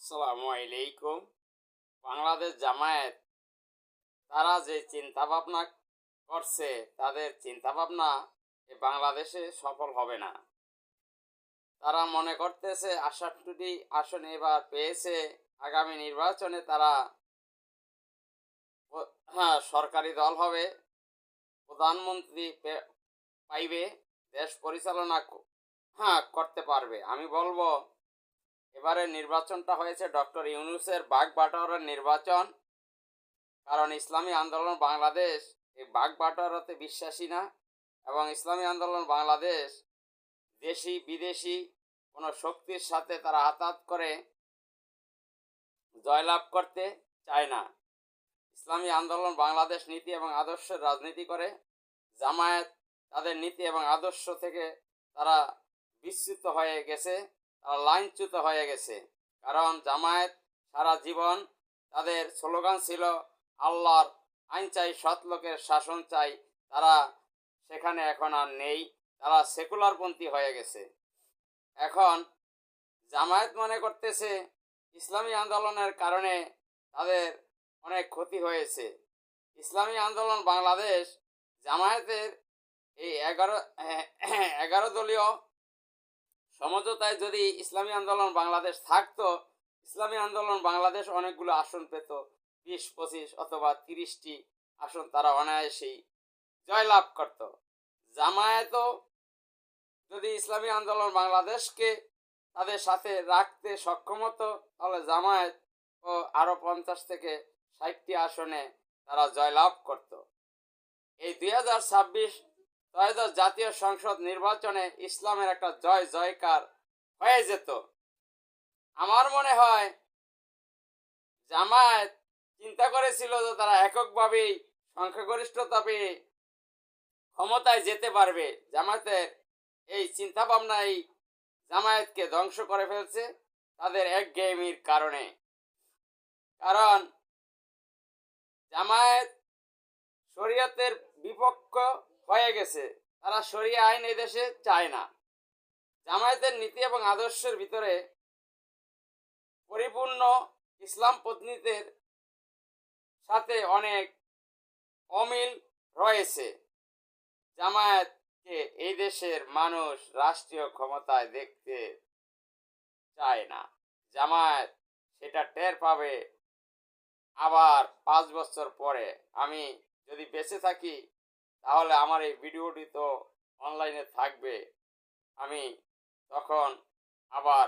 আসসালামু আলাইকুম। বাংলাদেশ জামায়াত তারা যে চিন্তা ভাবনা করছে, তাদের চিন্তা ভাবনা বাংলাদেশে সফল হবে না। তারা মনে করতেছে ৬৮টি আসন এবার পেয়েছে, আগামী নির্বাচনে তারা হ্যাঁ সরকারি দল হবে, প্রধানমন্ত্রী পাইবে, দেশ পরিচালনা করতে পারবে। আমি বলবো এবারে নির্বাচনটা হয়েছে ডক্টর ইউনূসের বাগবাটোয়ারার নির্বাচন। কারণ ইসলামী আন্দোলন বাংলাদেশ এই বাগবাটোয়ারাতে বিশ্বাসী না, এবং ইসলামী আন্দোলন বাংলাদেশ দেশি বিদেশি কোনো শক্তির সাথে তারা হাতাহাত করে জয়লাভ করতে চায় না। ইসলামী আন্দোলন বাংলাদেশ নীতি এবং আদর্শের রাজনীতি করে। জামায়াত তাদের নীতি এবং আদর্শ থেকে তারা বিচ্যুত হয়ে গেছে, তারা লাইনচ্যুত হয়ে গেছে। কারণ জামায়াত সারা জীবন তাদের স্লোগান ছিল আল্লাহর আইন চাই, সৎ লোকের শাসন চাই। তারা সেখানে এখন আর নেই, তারা সেকুলারপন্থী হয়ে গেছে। এখন জামায়াত মনে করতেছে ইসলামী আন্দোলনের কারণে তাদের অনেক ক্ষতি হয়েছে। ইসলামী আন্দোলন বাংলাদেশ জামায়াতের এই 11 দলীয় সমঝোতায় যদি ইসলামী আন্দোলন বাংলাদেশ থাকতো, ইসলামী আন্দোলন বাংলাদেশ অনেকগুলো আসন পেত, 20-25 অথবা 30টি আসন তারা অনায়াসেই জয়লাভ করত। জামায়াতও যদি ইসলামী আন্দোলন বাংলাদেশকে তাদের সাথে রাখতে সক্ষম হতো, তাহলে জামায়াত ও আরও 50 থেকে 60টি আসনে তারা জয়লাভ করত। এই 2026 ত্রয়োদশ জাতীয় সংসদ নির্বাচনে ইসলামের একটা জয় জয়কার হয়ে যেত। আমার মনে হয় জামায়াত চিন্তা করেছিল যে তারা এককভাবেই সংখ্যাগরিষ্ঠতা পেয়ে ক্ষমতায় যেতে পারবে। জামায়াতের এই চিন্তা ভাবনাই জামায়াতকে ধ্বংস করে ফেলছে তাদের একঘেয়েমির কারণে। কারণ জামায়াত শরীয়তের বিপক্ষ হয়ে গেছে, তারা শরিয়া আইন এদেশে চায় না। জামায়াতের নীতি এবং আদর্শের ভিতরে পরিপূর্ণ ইসলাম পদ্ধতির সাথে অনেক অমিল রয়েছে। জামায়াতকে এই দেশের মানুষ রাষ্ট্রীয় ক্ষমতায় দেখতে চায় না। জামায়াত সেটা টের পাবে আবার 5 বছর পরে। আমি যদি বেঁচে থাকি তাহলে আমার এই ভিডিওটি তো অনলাইনে থাকবে, আমি তখন আবার